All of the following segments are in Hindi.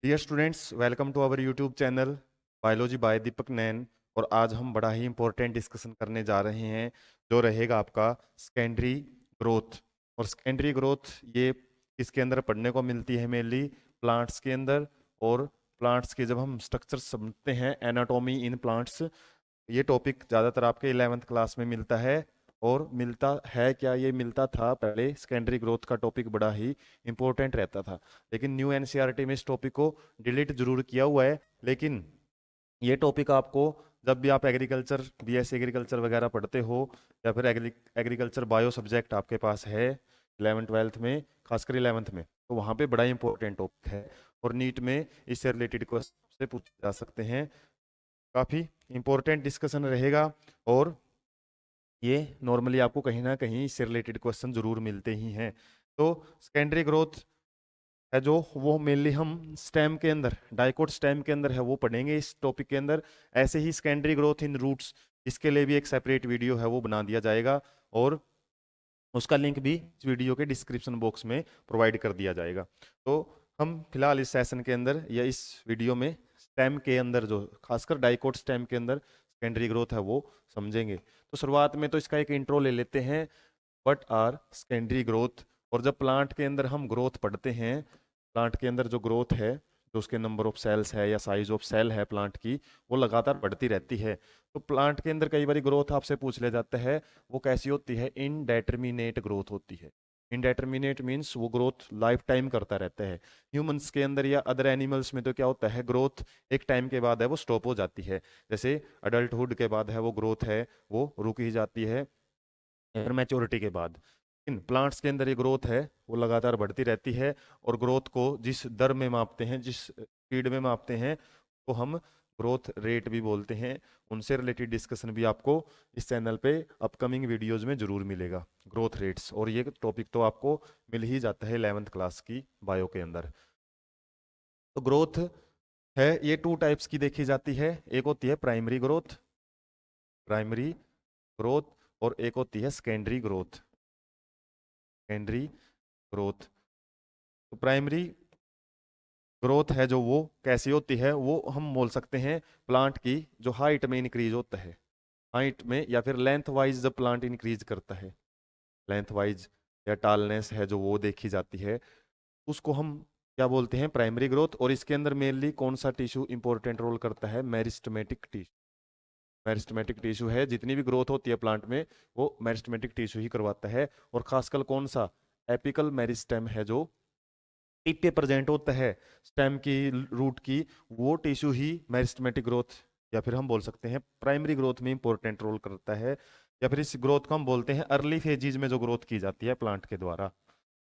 Dear students, welcome to our YouTube channel biology by Deepak Nain. और आज हम बड़ा ही इंपॉर्टेंट डिस्कशन करने जा रहे हैं जो रहेगा आपका सेकेंडरी ग्रोथ। और सेकेंडरी ग्रोथ ये इसके अंदर पढ़ने को मिलती है मेनली प्लांट्स के अंदर। और प्लांट्स के जब हम स्ट्रक्चर समझते हैं, एनाटॉमी इन प्लांट्स, ये टॉपिक ज़्यादातर आपके 11th क्लास में मिलता है। और मिलता है क्या, ये मिलता था पहले, सेकेंडरी ग्रोथ का टॉपिक बड़ा ही इंपॉर्टेंट रहता था। लेकिन न्यू एनसीईआरटी में इस टॉपिक को डिलीट जरूर किया हुआ है। लेकिन ये टॉपिक आपको जब भी आप एग्रीकल्चर, बीएससी एग्रीकल्चर वगैरह पढ़ते हो, या फिर एग्रीकल्चर बायो सब्जेक्ट आपके पास है 11th 12th में, खासकर 11th में, तो वहाँ पे बड़ा इंपॉर्टेंट टॉपिक है। और नीट में इससे रिलेटेड क्वेश्चन से पूछे जा सकते हैं। काफ़ी इंपॉर्टेंट डिस्कशन रहेगा। और ये नॉर्मली आपको कहीं ना कहीं इससे रिलेटेड क्वेश्चन जरूर मिलते ही हैं। तो सेकेंडरी ग्रोथ है जो, वो मेनली हम स्टेम के अंदर, डाइकोट स्टेम के अंदर है, वो पढ़ेंगे इस टॉपिक के अंदर। ऐसे ही सेकेंडरी ग्रोथ इन रूट्स, इसके लिए भी एक सेपरेट वीडियो है वो बना दिया जाएगा। और उसका लिंक भी इस वीडियो के डिस्क्रिप्शन बॉक्स में प्रोवाइड कर दिया जाएगा। तो हम फिलहाल इस सेशन के अंदर या इस वीडियो में स्टेम के अंदर, जो खासकर डाइकोट स्टेम के अंदर सेकेंडरी ग्रोथ है, वो समझेंगे। तो शुरुआत में तो इसका एक इंट्रो ले लेते हैं, व्हाट आर सेकेंडरी ग्रोथ। और जब प्लांट के अंदर हम ग्रोथ पढ़ते हैं, प्लांट के अंदर जो ग्रोथ है, जो उसके नंबर ऑफ सेल्स है या साइज ऑफ सेल है प्लांट की, वो लगातार बढ़ती रहती है। तो प्लांट के अंदर कई बार ग्रोथ आपसे पूछ लिया जाता है, वो कैसी होती है? इनडेटर्मिनेट ग्रोथ होती है। इनडेटर्मिनेट मीन्स वो ग्रोथ लाइफ टाइम करता रहता है। ह्यूमंस के अंदर या अदर एनिमल्स में तो क्या होता है, ग्रोथ एक टाइम के बाद है वो स्टॉप हो जाती है। जैसे अडल्टहुड के बाद है वो ग्रोथ है वो रुक ही जाती है, फिर मैच्योरिटी के बाद। इन प्लांट्स के अंदर ये ग्रोथ है वो लगातार बढ़ती रहती है। और ग्रोथ को जिस दर में मापते हैं, जिस स्पीड में मापते हैं, तो हम ग्रोथ रेट भी बोलते हैं। उनसे रिलेटेड डिस्कशन भी आपको इस चैनल पे अपकमिंग वीडियोज में जरूर मिलेगा, ग्रोथ रेट्स। और ये टॉपिक तो आपको मिल ही जाता है 11th क्लास की बायो के अंदर। तो ग्रोथ है ये टू टाइप्स की देखी जाती है। एक होती है प्राइमरी ग्रोथ, प्राइमरी ग्रोथ, और एक होती है सेकेंडरी ग्रोथ, सेकेंडरी ग्रोथ। तो प्राइमरी ग्रोथ है जो, वो कैसी होती है, वो हम बोल सकते हैं प्लांट की जो हाइट में इंक्रीज होता है, हाइट में या फिर लेंथ वाइज जब प्लांट इंक्रीज करता है, लेंथ वाइज या टालनेस है जो वो देखी जाती है, उसको हम क्या बोलते हैं? Primary growth. और इसके अंदर मेनली कौन सा टिश्यू इंपॉर्टेंट रोल करता है? Meristematic tissue. मेरिस्टेमेटिक टिश्यू है, जितनी भी ग्रोथ होती है प्लांट में, वो मेरिस्टेमेटिक टिश्यू ही करवाता है। और खासकर कौन सा? एपिकल मेरिस्टेम है जो टिप पे प्रेजेंट होता है, स्टेम की, रूट की, वो टिश्यू ही मेरिस्टेमेटिक ग्रोथ, या फिर हम बोल सकते हैं प्राइमरी ग्रोथ में इंपॉर्टेंट रोल करता है। या फिर इस ग्रोथ को हम बोलते हैं अर्ली फेजीज में जो ग्रोथ की जाती है प्लांट के द्वारा।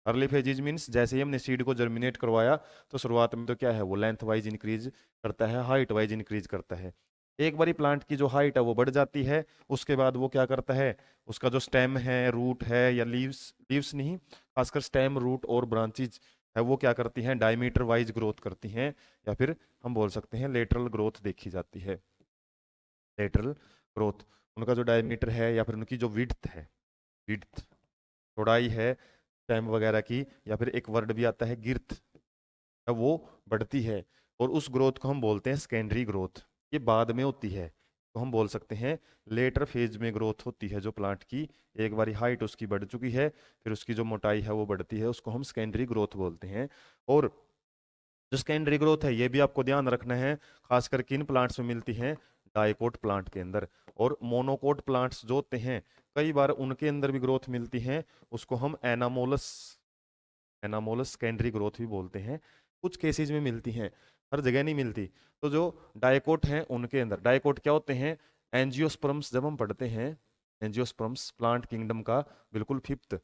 अर्ली फेजीज मीन्स जैसे ही हमने सीड को जर्मिनेट करवाया, तो शुरुआत में तो क्या है, वो लेंथ वाइज इंक्रीज करता है, हाइट वाइज इंक्रीज करता है। एक बारी प्लांट की जो हाइट है वो बढ़ जाती है, उसके बाद वो क्या करता है, उसका जो स्टेम है, रूट है, या लीव्स, लीव्स नहीं, खासकर स्टेम, रूट और ब्रांचेज है, वो क्या करती हैं? डायमीटर वाइज ग्रोथ करती हैं, या फिर हम बोल सकते हैं लेटरल ग्रोथ देखी जाती है। लेटरल ग्रोथ, उनका जो डायमीटर है या फिर उनकी जो विड्थ है, विड्थ, चौड़ाई है स्टेम वगैरह की, या फिर एक वर्ड भी आता है गिर्थ, वो बढ़ती है। और उस ग्रोथ को हम बोलते हैं सेकेंडरी ग्रोथ। ये बाद में होती है, तो हम बोल सकते हैं लेटर फेज में ग्रोथ होती है जो प्लांट की। एक बारी हाइट उसकी बढ़ चुकी है, फिर उसकी जो मोटाई है वो बढ़ती है, उसको हम सेकेंडरी ग्रोथ बोलते हैं। और जो सेकेंडरी ग्रोथ है, ये भी आपको ध्यान रखना है, खासकर किन प्लांट्स में मिलती हैं? डाइकोट प्लांट के अंदर। और मोनोकोट प्लांट्स जो होते हैं, कई बार उनके अंदर भी ग्रोथ मिलती है, उसको हम एनामोलस, एनामोलस सेकेंडरी ग्रोथ भी बोलते हैं। कुछ केसेस में मिलती हैं, हर जगह नहीं मिलती। तो जो डाइकोट हैं उनके अंदर, डाइकोट क्या होते हैं? एंजियोस्पर्म्स जब हम पढ़ते हैं, एंजियोस्पर्म्स प्लांट किंगडम का बिल्कुल 5th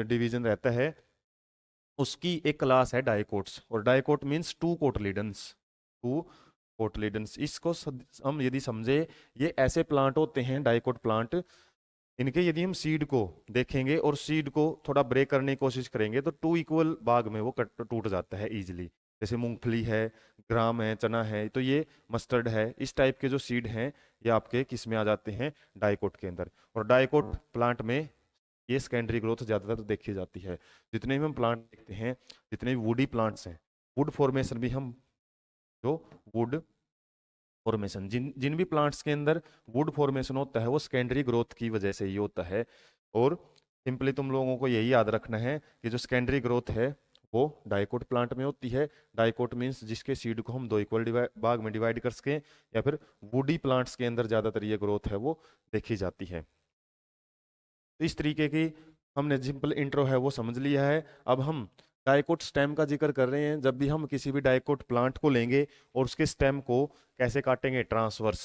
डिवीजन रहता है, उसकी एक क्लास है डाइकोट्स। और डाइकोट मीन्स टू कोटलीडन्स, टू कोटलीडन्स। इसको हम यदि समझे, ये ऐसे प्लांट होते हैं डाइकोट प्लांट, इनके यदि हम सीड को देखेंगे और सीड को थोड़ा ब्रेक करने की कोशिश करेंगे, तो टू इक्वल भाग में वो कट टूट जाता है इजीली। जैसे मूंगफली है, ग्राम है, चना है, तो ये मस्टर्ड है, इस टाइप के जो सीड हैं, ये आपके किस में आ जाते हैं? डाइकोट के अंदर। और डाइकोट प्लांट में ये सेकेंडरी ग्रोथ ज़्यादातर देखी जाती है। जितने भी हम प्लांट देखते हैं, जितने भी वुडी प्लांट्स हैं, वुड फॉर्मेशन भी हम जो वुड फॉर्मेशन जिन जिन भी प्लांट्स के अंदर वुड फॉर्मेशन होता है वो सेकेंडरी ग्रोथ की वजह से ही होता है। और सिंपली तुम लोगों को यही याद रखना है कि जो सेकेंडरी ग्रोथ है वो डाइकोट प्लांट में होती है। डाइकोट मीन्स जिसके सीड को हम दो इक्वल भाग में डिवाइड कर सकें, या फिर वुडी प्लांट्स के अंदर ज़्यादातर ये ग्रोथ है वो देखी जाती है। तो इस तरीके की हमने सिंपल इंट्रो है वो समझ लिया है। अब हम डाइकोट स्टेम का जिक्र कर रहे हैं। जब भी हम किसी भी डाइकोट प्लांट को लेंगे और उसके स्टेम को कैसे काटेंगे, ट्रांसवर्स।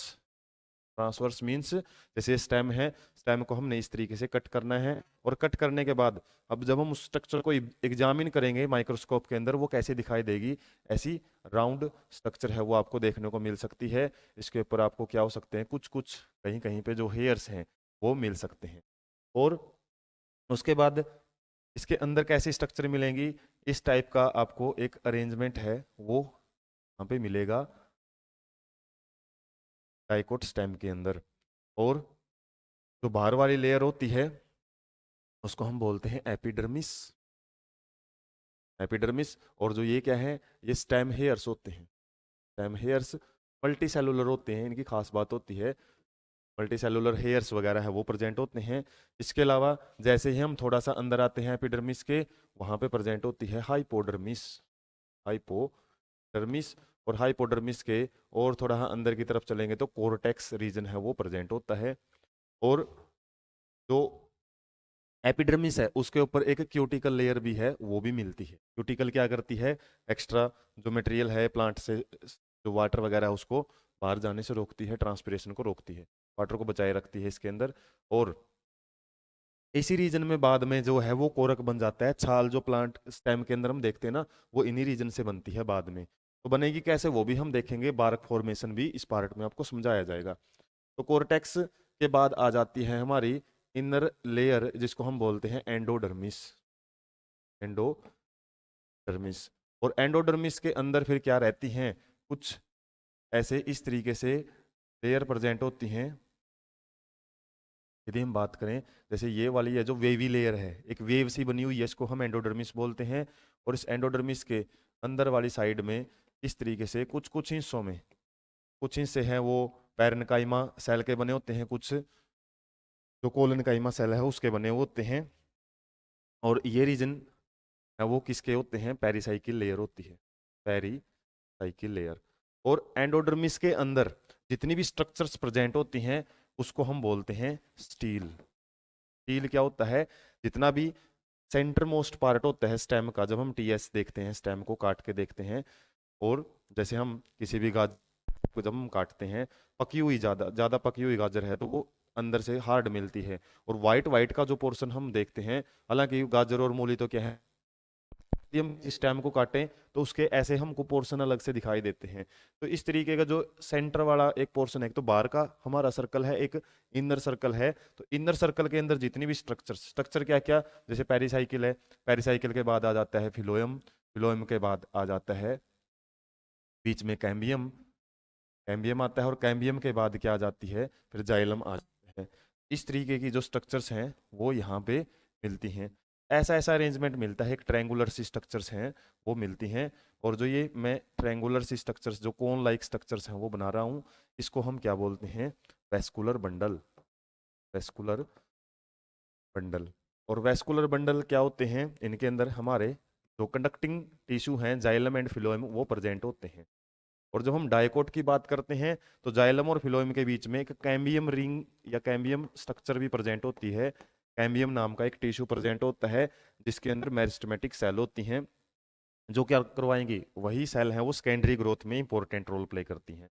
ट्रांसवर्स मीन्स जैसे स्टेम है, स्टेम को हमने इस तरीके से कट करना है, और कट करने के बाद अब जब हम उस स्ट्रक्चर को एग्जामिन करेंगे माइक्रोस्कोप के अंदर, वो कैसे दिखाई देगी, ऐसी राउंड स्ट्रक्चर है वो आपको देखने को मिल सकती है। इसके ऊपर आपको क्या हो सकते हैं, कुछ कुछ कहीं कहीं पे जो हेयर्स हैं वो मिल सकते हैं। और उसके बाद इसके अंदर कैसी स्ट्रक्चर मिलेंगी, इस टाइप का आपको एक अरेंजमेंट है वो यहाँ पे मिलेगा डाइकोट स्टेम के अंदर। और जो बाहर वाली लेयर होती है उसको हम बोलते हैं एपिडर्मिस। एपिडर्मिस। और जो ये क्या है, ये स्टेम हेयर्स होते हैं। स्टेम हेयर्स मल्टी सेलुलर होते हैं, इनकी खास बात होती है मल्टी सेलुलर हेयर्स वगैरह है वो प्रेजेंट होते हैं। इसके अलावा जैसे ही हम थोड़ा सा अंदर आते हैं एपिडर्मिस के, वहां पे प्रेजेंट होती है हाइपोडर्मिस। हाइपोडर्मिस। और हाइपोडर्मिस के और थोड़ा अंदर की तरफ चलेंगे तो कोर्टेक्स रीजन है वो प्रेजेंट होता है। और जो एपिडर्मिस है उसके ऊपर एक क्यूटिकल लेयर भी है वो भी मिलती है। क्यूटिकल क्या करती है, एक्स्ट्रा जो मटेरियल है प्लांट से, जो वाटर वगैरह है उसको बाहर जाने से रोकती है, ट्रांसपिरेशन को रोकती है, वाटर को बचाए रखती है इसके अंदर। और इसी रीजन में बाद में जो है वो कोरक बन जाता है। छाल जो प्लांट स्टेम के अंदर हम देखते हैं ना, वो इन्हीं रीजन से बनती है बाद में। तो बनेगी कैसे वो भी हम देखेंगे, बार्क फॉर्मेशन भी इस पार्ट में आपको समझाया जाएगा। तो कोर्टेक्स के बाद आ जाती है हमारी इनर लेयर जिसको हम बोलते हैं एंडोडर्मिस। एंडोडर्मिस। और एंडोडर्मिस के अंदर फिर क्या रहती हैं, कुछ ऐसे इस तरीके से लेयर प्रेजेंट होती हैं। यदि हम बात करें जैसे ये वाली है जो वेवी लेयर है, एक वेव सी बनी हुई है, इसको हम एंडोडर्मिस बोलते हैं। और इस एंडोडर्मिस के अंदर वाली साइड में इस तरीके से कुछ कुछ हिस्सों में, कुछ हिस्से हैं वो पैरेन्काइमा सेल के बने होते हैं, कुछ जो कोलेनकाइमा सेल है उसके बने हुए होते हैं। और ये रीजन है वो किसके होते हैं, पेरिसाइकिल लेयर होती है, पेरिसाइकिल लेयर। और एंडोडर्मिस के अंदर जितनी भी स्ट्रक्चर्स प्रेजेंट होती हैं उसको हम बोलते हैं स्टील। स्टील क्या होता है, जितना भी सेंटर मोस्ट पार्ट होता है स्टेम का, जब हम टीएस देखते हैं स्टेम को काट के देखते हैं, और जैसे हम किसी भी गाजर को जब हम काटते हैं, पकी हुई ज़्यादा ज़्यादा पकी हुई गाजर है तो वो अंदर से हार्ड मिलती है। और वाइट वाइट का जो पोर्शन हम देखते हैं, हालांकि गाजर और मूली तो क्या है, यदि हम स्टेम को काटें तो उसके ऐसे हमको पोर्शन अलग से दिखाई देते हैं। तो इस तरीके का जो सेंटर वाला एक पोर्शन है, एक तो बाहर का हमारा सर्कल है, एक इनर सर्कल है। तो इनर सर्कल के अंदर जितनी भी स्ट्रक्चर क्या क्या, जैसे पेरिसाइकिल है, पेरिसाइकिल के बाद आ जाता है फिलोयम, फिलोयम के बाद आ जाता है बीच में कैम्बियम, कैम्बियम आता है, और कैम्बियम के बाद क्या आ जाती है, फिर जाइलम आ जाता है। इस तरीके की जो स्ट्रक्चर्स हैं वो यहाँ पे मिलती हैं। ऐसा ऐसा अरेंजमेंट मिलता है, एक ट्रायंगुलर सी स्ट्रक्चर्स हैं वो मिलती हैं। और जो ये मैं ट्रायंगुलर सी स्ट्रक्चर्स जो कोन लाइक स्ट्रक्चर्स हैं वो बना रहा हूँ, इसको हम क्या बोलते हैं, वेस्कुलर बंडल। Vascular bundle. और वेस्कुलर बंडल क्या होते हैं, इनके अंदर हमारे जो कंडक्टिंग टिश्यू हैं जाइलम एंड फिलोएम वो प्रेजेंट होते हैं। और जब हम डाइकोट की बात करते हैं तो जाइलम और फिलोएम के बीच में एक कैम्बियम रिंग या कैम्बियम स्ट्रक्चर भी प्रेजेंट होती है। कैम्बियम नाम का एक टिश्यू प्रेजेंट होता है जिसके अंदर मेरिस्टेमेटिक सेल होती हैं, जो क्या करवाएंगी, वही सेल हैं वो सेकेंडरी ग्रोथ में इंपॉर्टेंट रोल प्ले करती हैं।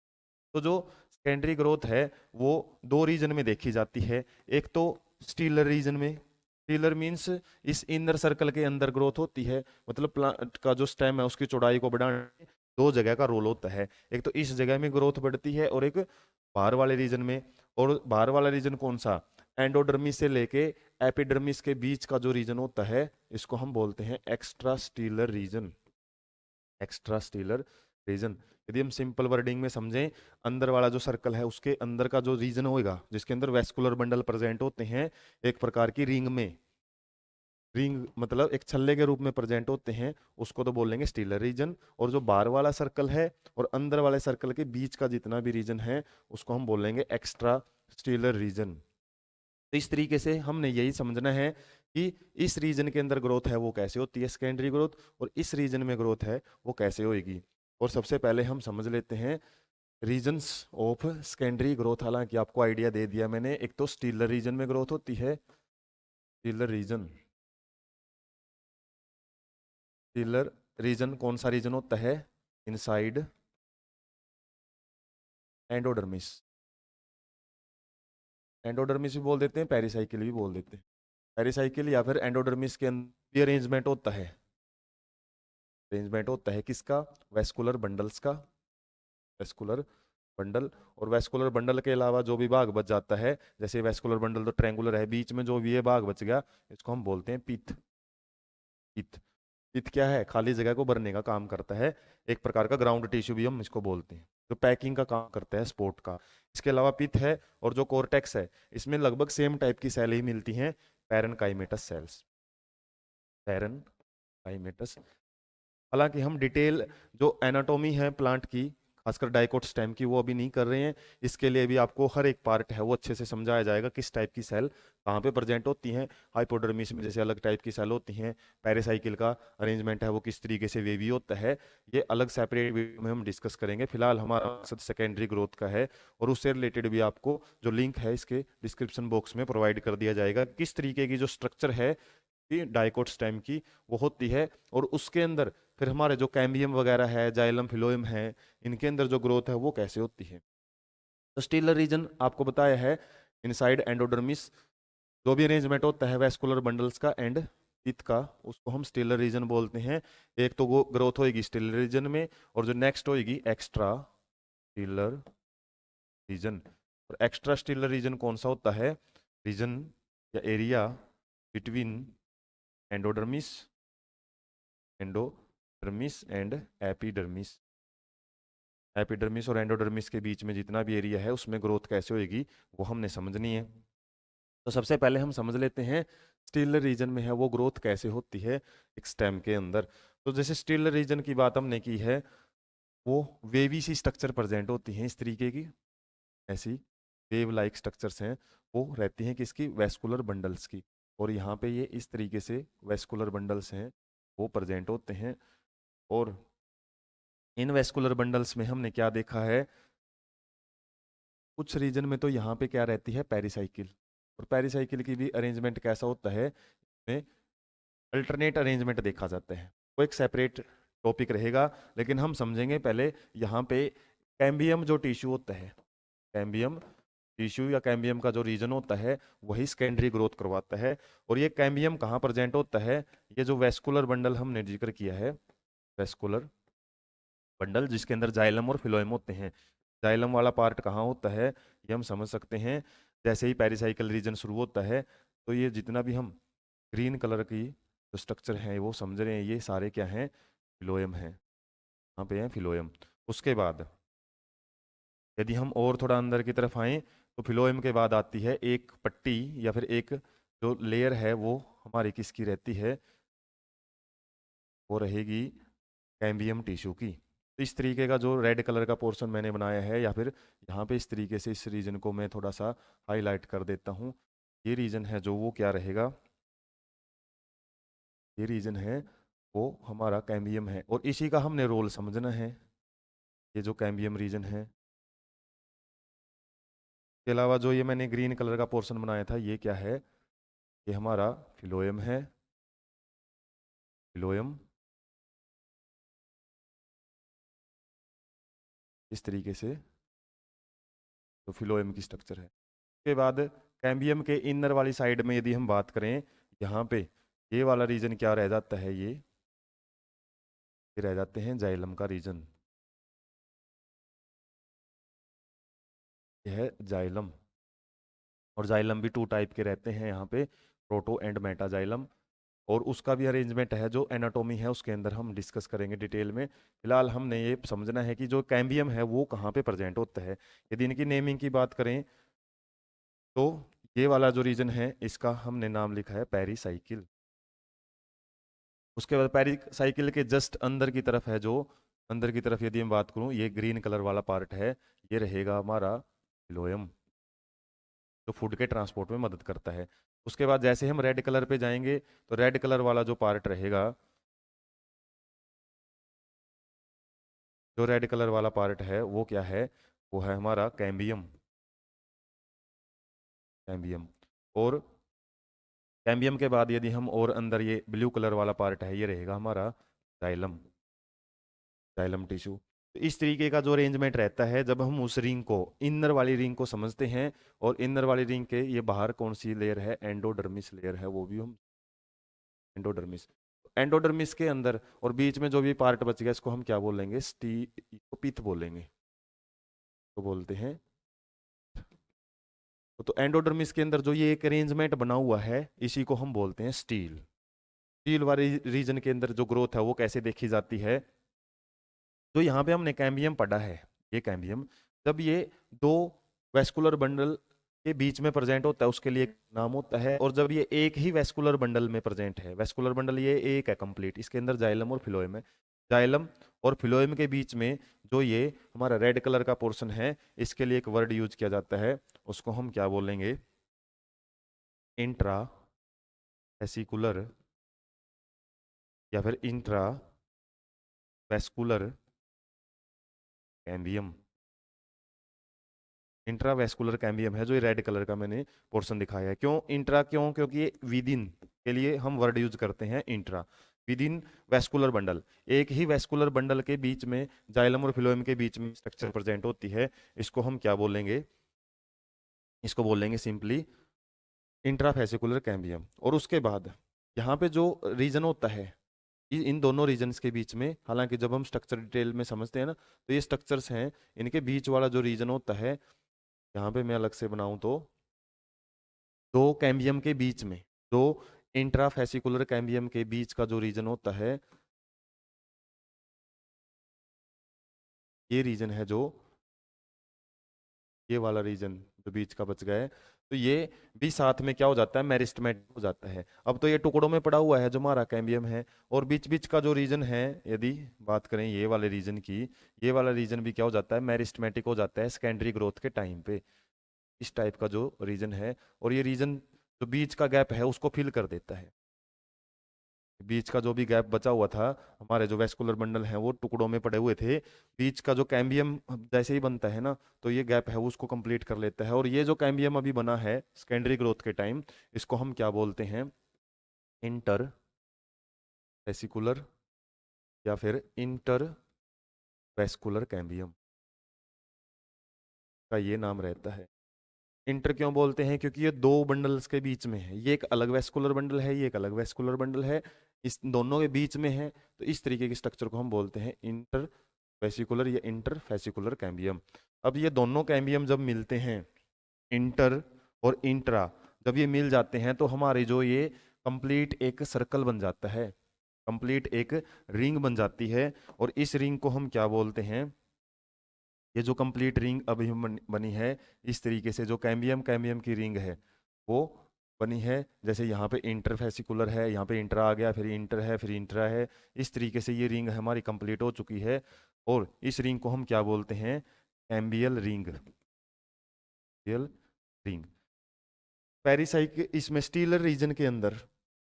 तो जो सेकेंडरी ग्रोथ है वो दो रीजन में देखी जाती है। एक तो स्टीलर रीजन में, स्टीलर मीन्स इस इनर सर्कल के अंदर ग्रोथ होती है, मतलब प्लांट का जो स्टेम है उसकी चौड़ाई को बढ़ाने में दो जगह का रोल होता है। एक तो इस जगह में ग्रोथ बढ़ती है और एक बाहर वाले रीजन में। और बाहर वाला रीजन कौन सा, एंडोडर्मिस से लेके एपिडर्मिस के बीच का जो रीजन होता है इसको हम बोलते हैं extrastelar region. Extrastelar region. यदि हम सिंपल वर्डिंग में समझें, अंदर वाला जो सर्कल है उसके अंदर का जो रीजन होएगा जिसके अंदर वेस्कुलर बंडल प्रेजेंट होते हैं एक प्रकार की रिंग में, रिंग मतलब एक छल्ले के रूप में प्रेजेंट होते हैं, उसको तो बोलेंगे स्टीलर रीजन। और जो बाहर वाला सर्कल है और अंदर वाले सर्कल के बीच का जितना भी रीजन है उसको हम बोलेंगे एक्स्ट्रा स्टीलर रीजन। तो इस तरीके से हमने यही समझना है कि इस रीजन के अंदर ग्रोथ है वो कैसे होती है सेकेंडरी ग्रोथ, और इस रीजन में ग्रोथ है वो कैसे होगी। और सबसे पहले हम समझ लेते हैं रीजन्स ऑफ सेकेंडरी ग्रोथ। हालांकि आपको आइडिया दे दिया मैंने, एक तो स्टीलर रीजन में ग्रोथ होती है, स्टीलर रीजन। स्टीलर रीजन कौन सा रीजन होता है? Inside endodermis. एंडोडर्मिस भी बोल देते हैं, पेरिसाइकिल भी बोल देते हैं। पेरिसाइकिल या फिर एंडोडर्मिस के अंदर भी अरेंजमेंट होता है। अरेंजमेंट होता है किसका? वेस्कुलर बंडल्स का। Vascular bundle. और वेस्कुलर बंडल के अलावा जो भी भाग बच जाता है, जैसे वेस्कुलर बंडल तो ट्रायंगुलर है, बीच में जो भी ये भाग बच गया इसको हम बोलते हैं पिथ। पिथ। पिथ क्या है? खाली जगह को भरने का काम करता है। एक प्रकार का ग्राउंड टिश्यू भी हम इसको बोलते हैं, जो पैकिंग का काम करता है स्पोर्ट का। इसके अलावा पिथ है, और जो कोर्टेक्स है इसमें लगभग सेम टाइप की सेल ही मिलती हैं, पैरेनकाइमेटस सेल्स। पैरेनकाइमेटस। हालांकि हम डिटेल जो एनाटॉमी है प्लांट की, खासकर डाइकोट स्टेम की, वो अभी नहीं कर रहे हैं। इसके लिए भी आपको हर एक पार्ट है वो अच्छे से समझाया जाएगा, किस टाइप की सेल कहाँ पे प्रेजेंट होती हैं। हाइपोडर्मिस में जैसे अलग टाइप की सेल होती हैं, पेरिसाइकिल का अरेंजमेंट है वो किस तरीके से वेवी होता है, ये अलग सेपरेट वीडियो में हम डिस्कस करेंगे। फिलहाल हमारा मकसद सेकेंडरी ग्रोथ का है, और उससे रिलेटेड भी आपको जो लिंक है इसके डिस्क्रिप्शन बॉक्स में प्रोवाइड कर दिया जाएगा, किस तरीके की जो स्ट्रक्चर है कि डाइकोट स्टेम की वो होती है। और उसके अंदर फिर हमारे जो कैम्बियम वगैरह है, जाइलम फिलोएम है, इनके अंदर जो ग्रोथ है वो कैसे होती है। तो स्टीलर रीजन आपको बताया है, इनसाइड एंडोडर्मिस जो भी अरेंजमेंट होता है वेस्कुलर बंडल्स का एंड टीथ का, उसको हम स्टीलर रीजन बोलते हैं। एक तो वो ग्रोथ होगी स्टीलर रीजन में, और जो नेक्स्ट होगी एक्स्ट्रा स्टीलर रीजन। और एक्स्ट्रा स्टीलर रीजन कौन सा होता है? रीजन या area between endodermis endodermis and epidermis. Epidermis और एंडोडर्मिस के बीच में जितना भी एरिया है उसमें ग्रोथ कैसे होगी वो हमने समझनी है। तो सबसे पहले हम समझ लेते हैं स्टीलर रीजन में है वो ग्रोथ कैसे होती है एक स्टेम के अंदर। तो जैसे स्टीलर रीजन की बात हमने की है, वो वेवी सी स्ट्रक्चर प्रेजेंट होती हैं इस तरीके की, ऐसी वेव लाइक स्ट्रक्चर्स हैं वो रहती हैं किसकी? वेस्कुलर बंडल्स की। और यहाँ पे ये इस तरीके से वेस्कुलर बंडल्स हैं वो प्रेजेंट होते हैं। और इन वेस्कुलर बंडल्स में हमने क्या देखा है, कुछ रीजन में तो यहाँ पे क्या रहती है? पेरिसाइकिल। और पेरिसाइकिल की भी अरेंजमेंट कैसा होता है? में अल्टरनेट अरेंजमेंट देखा जाता है, वो एक सेपरेट टॉपिक रहेगा। लेकिन हम समझेंगे पहले यहाँ पे कैम्बियम जो टिश्यू होता है, कैम्बियम टिश्यू या कैम्बियम का जो रीजन होता है वही सेकेंडरी ग्रोथ करवाता है। और ये कैम्बियम कहाँ प्रेजेंट होता है? ये जो वेस्कुलर बंडल हमने जिक्र किया है, वेस्कुलर बंडल जिसके अंदर जाइलम और फिलोएम होते हैं, जाइलम वाला पार्ट कहाँ होता है ये हम समझ सकते हैं। जैसे ही पेरिसाइकिल रीजन शुरू होता है, तो ये जितना भी हम ग्रीन कलर की जो स्ट्रक्चर है वो समझ रहे हैं, ये सारे क्या हैं? फिलोएम हैं। यहाँ पे हैं फिलोएम। उसके बाद यदि हम और थोड़ा अंदर की तरफ आए, तो फिलोएम के बाद आती है एक पट्टी या फिर एक जो लेयर है वो हमारी किसकी रहती है? वो रहेगी कैम्बियम टिश्यू की। तो इस तरीके का जो रेड कलर का पोर्शन मैंने बनाया है, या फिर यहाँ पे इस तरीके से इस रीजन को मैं थोड़ा सा हाईलाइट कर देता हूँ, ये रीजन है जो वो क्या रहेगा? ये रीजन है वो हमारा कैम्बियम है, और इसी का हमने रोल समझना है। ये जो कैम्बियम रीजन है के अलावा जो ये मैंने ग्रीन कलर का पोर्शन बनाया था, ये क्या है? ये हमारा फिलोएम है। फिलोएम इस तरीके से तो फिलोएम की स्ट्रक्चर है। उसके बाद कैम्बियम के इनर वाली साइड में यदि हम बात करें, यहाँ पे ये वाला रीजन क्या रह जाता है? ये रह जाते हैं जाइलम का रीजन। यह है जाइलम। और जाइलम भी टू टाइप के रहते हैं यहाँ पे, प्रोटो एंड मेटा जाइलम। और उसका भी अरेंजमेंट है जो एनाटॉमी है उसके अंदर हम डिस्कस करेंगे डिटेल में। फिलहाल हमने ये समझना है कि जो कैम्बियम है वो कहाँ पे प्रेजेंट होता है। यदि इनकी नेमिंग की बात करें, तो ये वाला जो रीजन है इसका हमने नाम लिखा है पेरिसाइकिल। उसके बाद पेरिसाइकिल के जस्ट अंदर की तरफ है, जो अंदर की तरफ यदि मैं बात करूं, ये ग्रीन कलर वाला पार्ट है, ये रहेगा हमारा फिलोएम, जो फूड के ट्रांसपोर्ट में मदद करता है। उसके बाद जैसे हम रेड कलर पे जाएंगे, तो रेड कलर वाला जो पार्ट रहेगा, जो रेड कलर वाला पार्ट है वो क्या है, वो है हमारा कैम्बियम। कैम्बियम। और कैम्बियम के बाद यदि हम और अंदर, ये ब्लू कलर वाला पार्ट है, ये रहेगा हमारा जाइलम। Xylem tissue. तो इस तरीके का जो अरेंजमेंट रहता है, जब हम उस रिंग को, इनर वाली रिंग को समझते हैं, और इनर वाली रिंग के ये बाहर कौन सी लेयर है, एंडोडर्मिस लेयर है, वो भी हम, एंडोडर्मिस। एंडोडर्मिस के अंदर और बीच में जो भी पार्ट बच गया, इसको हम क्या बोलेंगे, स्टी, इसको पिथ बोलेंगे, तो बोलते हैं। तो एंडोडर्मिस के अंदर जो ये एक अरेंजमेंट बना हुआ है, इसी को हम बोलते हैं स्टील। स्टील वाले रीजन के अंदर जो ग्रोथ है वो कैसे देखी जाती है, जो यहाँ पे हमने कैम्बियम पढ़ा है, ये कैम्बियम जब ये दो वेस्कुलर बंडल के बीच में प्रेजेंट होता है, उसके लिए एक नाम होता है। और जब ये एक ही वेस्कुलर बंडल में प्रेजेंट है, वेस्कुलर बंडल ये एक है कंप्लीट, इसके अंदर जाइलम और फिलोएम है, जाइलम और फिलोएम के बीच में जो ये हमारा रेड कलर का पोर्शन है, इसके लिए एक वर्ड यूज किया जाता है, उसको हम क्या बोलेंगे, इंट्रा वेसिकुलर, या फिर intra vascular cambium. Intravascular cambium है जो ये रेड कलर का मैंने पोर्शन दिखाया है। क्यों इंट्रा, क्यों, क्योंकि ये विद इन के लिए हम वर्ड यूज करते हैं intra, with in vascular bundle, एक ही वेस्कुलर बंडल के बीच में, जाइलम और फिलोएम के बीच में स्ट्रक्चर प्रेजेंट होती है, इसको हम क्या बोलेंगे, इसको बोलेंगे सिंपली इंट्राफेसिकुलर कैम्बियम। और उसके बाद यहाँ पे जो रीजन होता है, इन दोनों रीजन्स के बीच में, हालांकि जब हम स्ट्रक्चर डिटेल में समझते हैं ना, तो ये स्ट्रक्चर्स हैं, इनके बीच वाला जो रीजन होता है, यहाँ पे मैं अलग से बनाऊं तो, दो कैम्बियम के बीच में, दो इंट्राफेसिकुलर कैम्बियम के बीच का जो रीजन होता है, ये रीजन है जो, ये वाला रीजन जो बीच का बच गया है, तो ये भी साथ में क्या हो जाता है, मेरिस्टेमेटिक हो जाता है। अब तो ये टुकड़ों में पड़ा हुआ है जो हमारा कैम्बियम है, और बीच बीच का जो रीजन है, यदि बात करें ये वाले रीजन की, ये वाला रीजन भी क्या हो जाता है, मेरिस्टेमेटिक हो जाता है सेकेंडरी ग्रोथ के टाइम पे, इस टाइप का जो रीजन है। और ये रीजन जो बीच का गैप है उसको फिल कर देता है, बीच का जो भी गैप बचा हुआ था, हमारे जो वेस्कुलर बंडल हैं वो टुकड़ों में पड़े हुए थे, बीच का जो कैम्बियम जैसे ही बनता है ना, तो ये गैप है वो उसको कंप्लीट कर लेता है। और ये जो कैम्बियम अभी बना है सेकेंडरी ग्रोथ के टाइम, इसको हम क्या बोलते हैं, इंटर वेसिकुलर, या फिर इंटर वेस्कुलर कैम्बियम का ये नाम रहता है। इंटर क्यों बोलते हैं, क्योंकि ये दो बंडल्स के बीच में है, ये एक अलग वेस्कुलर बंडल है, ये एक अलग वेस्कुलर बंडल है, इस दोनों के बीच में है, तो इस तरीके के स्ट्रक्चर को हम बोलते हैं इंटर वेसिकुलर या इंटर फेसिकुलर कैम्बियम। अब ये दोनों कैम्बियम जब मिलते हैं, इंटर और इंट्रा, जब ये मिल जाते हैं, तो हमारे जो ये कंप्लीट एक सर्कल बन जाता है, कंप्लीट एक रिंग बन जाती है। और इस रिंग को हम क्या बोलते हैं, ये जो कंप्लीट रिंग अभी बनी है, इस तरीके से जो कैम्बियम कैम्बियम की रिंग है वो बनी है, जैसे यहाँ पे इंटरफेसिकुलर है, यहाँ पे इंट्रा आ गया, फिर इंटर है, फिर इंट्रा है, इस तरीके से ये रिंग हमारी कंप्लीट हो चुकी है। और इस रिंग को हम क्या बोलते हैं, कैम्बियल रिंग, कैम्बियल रिंग। पेरिसाइक इसमें स्टीलर रीजन के अंदर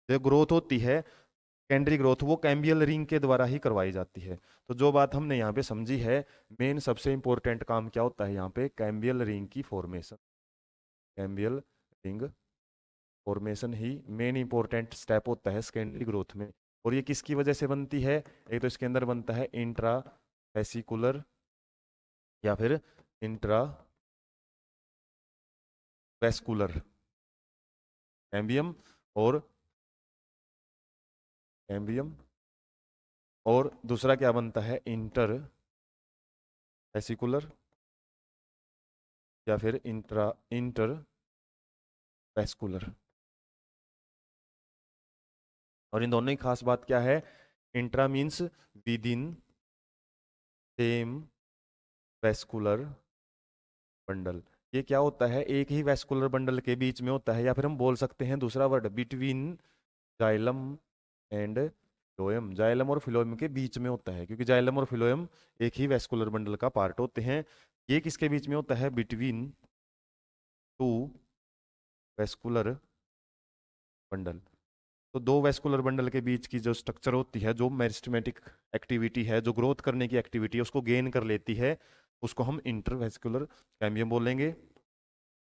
जो ग्रोथ होती है, सेकेंडरी ग्रोथ, वो कैम्बियल रिंग के द्वारा ही करवाई जाती है। तो जो बात हमने यहाँ पे समझी है, मेन सबसे इंपॉर्टेंट काम क्या होता है यहाँ पे, कैम्बियल रिंग की फॉर्मेशन, कैम्बियल रिंग फॉर्मेशन ही मेन इंपॉर्टेंट स्टेप होता है सेकेंडरी ग्रोथ में। और ये किसकी वजह से बनती है, एक तो इसके अंदर बनता है इंट्रा वेसिकुलर या फिर इंट्रा वेस्कुलर कैम्बियम, और कैम्बियम, और दूसरा क्या बनता है, इंटर वेसिकुलर या फिर इंट्रा इंटर वेस्कुलर। और इन दोनों की खास बात क्या है, intra means with in same vascular bundle, ये क्या होता है, एक ही वेस्कुलर बंडल के बीच में होता है, या फिर हम बोल सकते हैं दूसरा word, between xylem and phloem xylem और फिलोएम के बीच में होता है, क्योंकि जाइलम और फिलोएम एक ही वेस्कुलर बंडल का पार्ट होते हैं। ये किसके बीच में होता है? Between two vascular bundle. तो दो वेस्कुलर बंडल के बीच की जो स्ट्रक्चर होती है, जो मेरिस्टेमेटिक एक्टिविटी है, जो ग्रोथ करने की एक्टिविटी है, उसको गेन कर लेती है, उसको हम इंटरवेस्कुलर कैम्बियम बोलेंगे।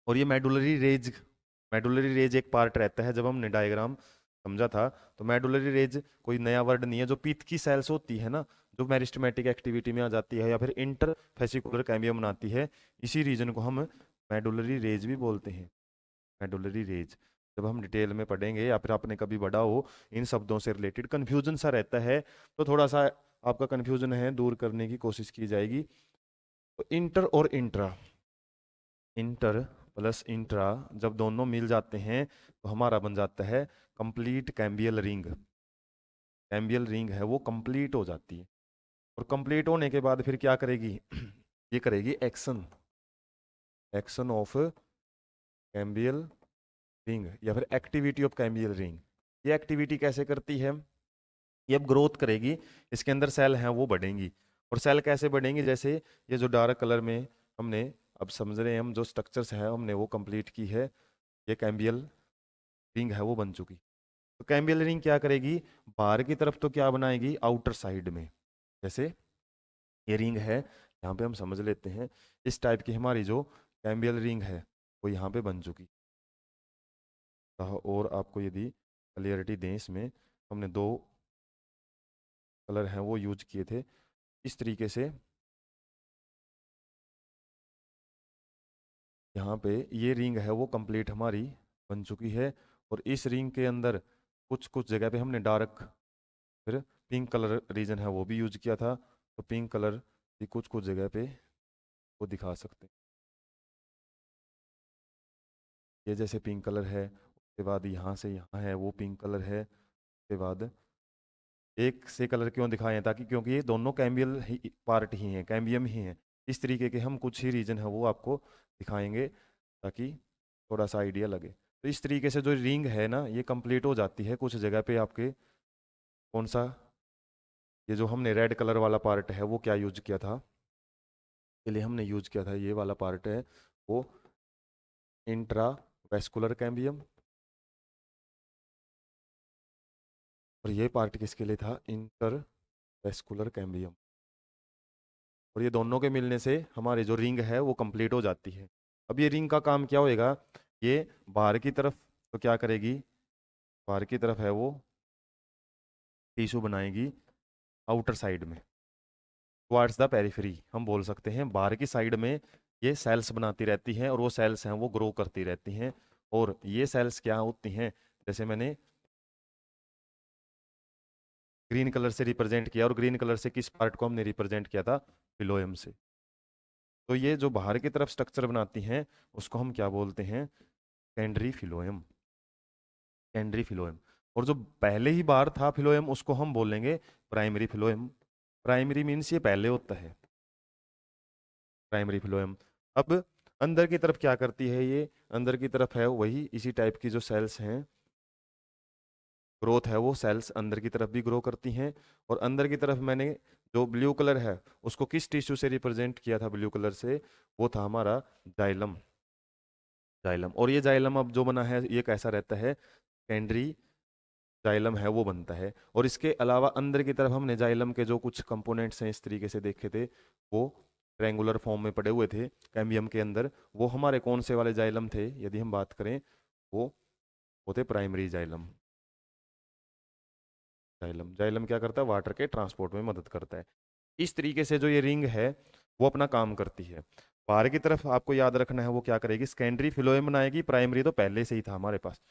और ये मेडुलरी रेज एक पार्ट रहता है। जब हमने डायग्राम समझा था तो मेडुलरी रेज कोई नया वर्ड नहीं है। जो पीत की सेल्स होती है ना, जो मेरिस्टेमेटिक एक्टिविटी में आ जाती है या फिर इंटर फेसिकुलर कैम्बियम बनाती है, इसी रीजन को हम मेडुलरी रेज भी बोलते हैं। मेडुलरी रेज जब हम डिटेल में पढ़ेंगे या फिर आपने कभी पढ़ा हो इन शब्दों से रिलेटेड कंफ्यूजन सा रहता है, तो थोड़ा सा आपका कंफ्यूजन है दूर करने की कोशिश की जाएगी। तो इंटर और इंट्रा, इंटर प्लस इंट्रा जब दोनों मिल जाते हैं तो हमारा बन जाता है complete cambial ring. Cambial ring है वो कंप्लीट हो जाती है। और कंप्लीट होने के बाद फिर क्या करेगी? ये करेगी action, action of cambial ring या फिर एक्टिविटी ऑफ कैम्बियल रिंग। ये एक्टिविटी कैसे करती है? ये अब ग्रोथ करेगी, इसके अंदर सेल हैं वो बढ़ेंगी। और सेल कैसे बढ़ेंगी? जैसे ये जो डार्क कलर में हमने अब समझ रहे हैं हम, जो स्ट्रक्चर्स है हमने वो कंप्लीट की है, ये कैम्बियल रिंग है वो बन चुकी। तो कैम्बियल रिंग क्या करेगी? बाहर की तरफ तो क्या बनाएगी? आउटर साइड में। जैसे ये रिंग है, यहाँ पे हम समझ लेते हैं इस टाइप की हमारी जो कैम्बियल रिंग है वो यहाँ पे बन चुकी। और आपको यदि क्लियरिटी दें, इसमें हमने दो कलर हैं वो यूज किए थे। इस तरीके से यहाँ पे ये रिंग है वो कंप्लीट हमारी बन चुकी है। और इस रिंग के अंदर कुछ कुछ जगह पे हमने डार्क फिर पिंक कलर रीजन है वो भी यूज किया था। तो पिंक कलर भी कुछ कुछ जगह पे वो दिखा सकते हैं। ये जैसे पिंक कलर है, उसके बाद यहाँ से यहाँ है वो पिंक कलर है। उसके बाद एक से कलर क्यों दिखाए हैं? ताकि क्योंकि ये दोनों कैम्बियल ही पार्ट ही हैं, कैम्बियम ही हैं। इस तरीके के हम कुछ ही रीजन है वो आपको दिखाएंगे ताकि थोड़ा सा आइडिया लगे। तो इस तरीके से जो रिंग है ना ये कंप्लीट हो जाती है कुछ जगह पे आपके। कौन सा? ये जो हमने रेड कलर वाला पार्ट है वो क्या यूज किया था? के लिए हमने यूज किया था ये वाला पार्ट है वो इंट्रा वेस्कुलर कैम्बियम। और ये पार्ट किसके लिए था? Inter vascular cambium. और ये दोनों के मिलने से हमारी जो रिंग है वो कंप्लीट हो जाती है। अब ये रिंग का काम क्या होएगा? ये बाहर की तरफ तो क्या करेगी? बाहर की तरफ है वो टिश्यू बनाएगी आउटर साइड में, टुवर्ड्स द पेरिफेरी। हम बोल सकते हैं बाहर की साइड में ये सेल्स बनाती रहती हैं और वो सेल्स हैं वो ग्रो करती रहती हैं। और ये सेल्स क्या होती हैं? जैसे मैंने ग्रीन कलर से रिप्रेजेंट किया, और ग्रीन कलर से किस पार्ट को हमने रिप्रेजेंट किया था? फिलोएम से। तो ये जो बाहर की तरफ स्ट्रक्चर बनाती हैं उसको हम क्या बोलते हैं? Secondary phloem. Secondary phloem. और जो पहले ही बार था फिलोएम उसको हम बोलेंगे प्राइमरी फिलोएम। प्राइमरी मीन्स ये पहले होता है, प्राइमरी फिलोएम। अब अंदर की तरफ क्या करती है? ये अंदर की तरफ है वही इसी टाइप की जो सेल्स हैं, ग्रोथ है वो सेल्स अंदर की तरफ भी ग्रो करती हैं। और अंदर की तरफ मैंने जो ब्लू कलर है उसको किस टिश्यू से रिप्रेजेंट किया था? ब्लू कलर से वो था हमारा जाइलम। जाइलम। और ये जाइलम अब जो बना है ये कैसा रहता है? सेकेंडरी जाइलम है वो बनता है। और इसके अलावा अंदर की तरफ हमने जाइलम के जो कुछ कंपोनेंट्स हैं इस तरीके से देखे थे, वो ट्रायंगुलर फॉर्म में पड़े हुए थे कैम्बियम के अंदर। वो हमारे कौन से वाले जाइलम थे यदि हम बात करें? वो होते प्राइमरी जाइलम। जाइलम, जाइलम क्या करता है? वाटर के ट्रांसपोर्ट में मदद करता है। इस तरीके से जो ये रिंग है वो अपना काम करती है। बाहर की तरफ आपको याद रखना है वो क्या करेगी? सेकेंडरी फिलोएम बनाएगी। प्राइमरी तो पहले से ही था हमारे पास।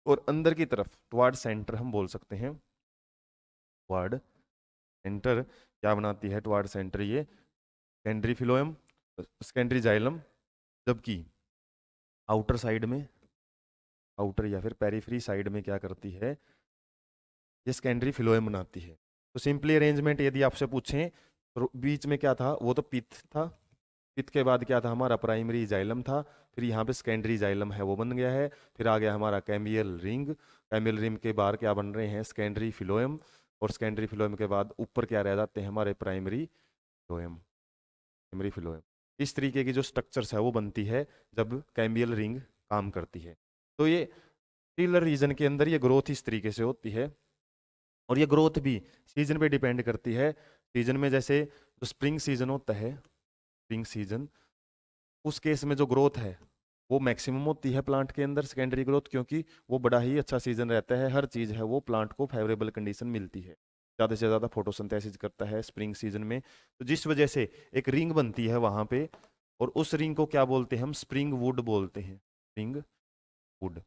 और अंदर की तरफ टुवर्ड सेंटर हम बोल सकते हैं, टुवर्ड सेंटर क्या बनाती है? टुवर्ड सेंटर ये सेकेंडरी फिलोएम, सेकेंडरी जाइलम। जबकि आउटर साइड में, आउटर या फिर पेरिफेरी साइड में क्या करती है? ये सेकेंडरी फिलोएम बनाती है। तो सिंपली अरेंजमेंट यदि आपसे पूछें तो बीच में क्या था? वो तो पिथ था। पिथ के बाद क्या था? हमारा प्राइमरी जाइलम था। फिर यहाँ पे सेकेंडरी जाइलम है वो बन गया है। फिर आ गया हमारा कैम्बियल रिंग। कैम्बियल रिंग के बाहर क्या बन रहे हैं? Secondary phloem. और सेकेंडरी फिलोएम के बाद ऊपर क्या रह जाते हैं हमारे प्राइमरी फिलोएम, प्राइमरी फिलोएम। इस तरीके की जो स्ट्रक्चर्स है वो बनती है जब कैम्बियल रिंग काम करती है। तो ये टिलर रीजन के अंदर ये ग्रोथ इस तरीके से होती है, और ये ग्रोथ भी सीजन पे डिपेंड करती है। सीजन में जैसे जो स्प्रिंग सीजन होता है, स्प्रिंग सीजन, उस केस में जो ग्रोथ है वो मैक्सिमम होती है प्लांट के अंदर, सेकेंडरी ग्रोथ, क्योंकि वो बड़ा ही अच्छा सीजन रहता है, हर चीज़ है वो प्लांट को फेवरेबल कंडीशन मिलती है, ज़्यादा से ज़्यादा फोटोसिंथेसिस करता है स्प्रिंग सीजन में। तो जिस वजह से एक रिंग बनती है वहाँ पे, और उस रिंग को क्या बोलते हैं हम, स्प्रिंग वुड बोलते हैं, स्प्रिंग वुड।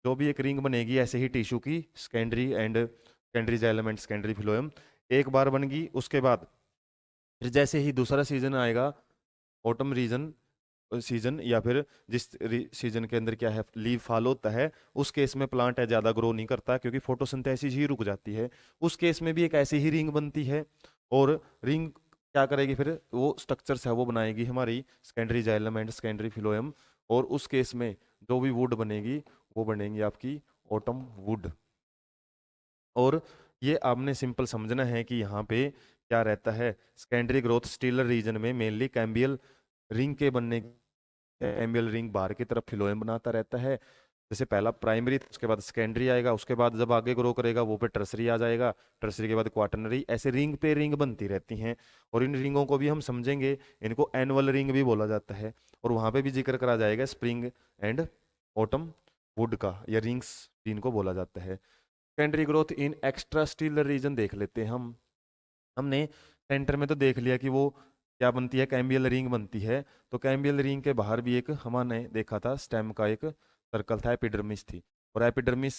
जो भी एक रिंग बनेगी ऐसे ही टिश्यू की, secondary and secondary xylem and secondary phloem, एक बार बन गई, उसके बाद फिर जैसे ही दूसरा सीजन आएगा, ऑटम रीजन सीजन, या फिर जिस सीजन के अंदर क्या है लीव फॉल होता है, उस केस में प्लांट है ज़्यादा ग्रो नहीं करता क्योंकि फोटोसिंथेसिस ही रुक जाती है। उस केस में भी एक ऐसी ही रिंग बनती है, और रिंग क्या करेगी फिर, वो स्ट्रक्चर्स है वो बनाएगी हमारी secondary xylem and secondary phloem, और उस केस में जो भी वुड बनेगी वो बनेगी आपकी ऑटम वुड। और ये आपने सिंपल समझना है कि यहाँ पे क्या रहता है, सेकेंडरी ग्रोथ स्टीलर रीजन में मेनली कैम्बियल रिंग के बनने, कैम्बियल रिंग बाहर की तरफ फिलोएम बनाता रहता है। जैसे पहला प्राइमरी, उसके बाद सेकेंडरी आएगा, उसके बाद जब आगे ग्रो करेगा वो पे टर्सरी आ जाएगा, टर्सरी के बाद क्वाटरनरी, ऐसे रिंग पे रिंग बनती रहती हैं। और इन रिंगों को भी हम समझेंगे, इनको एनुअल रिंग भी बोला जाता है, और वहाँ पे भी जिक्र करा जाएगा स्प्रिंग एंड ऑटम वुड का, या रिंग्स जिनको बोला जाता है। Secondary growth in extrastelar region देख लेते हैं हम। हमने सेंटर में तो देख लिया कि वो क्या बनती है, कैम्बियल रिंग बनती है। तो कैम्बियल रिंग के बाहर भी एक हमने देखा था स्टेम का एक सर्कल था, एपिडर्मिस थी, और एपिडर्मिस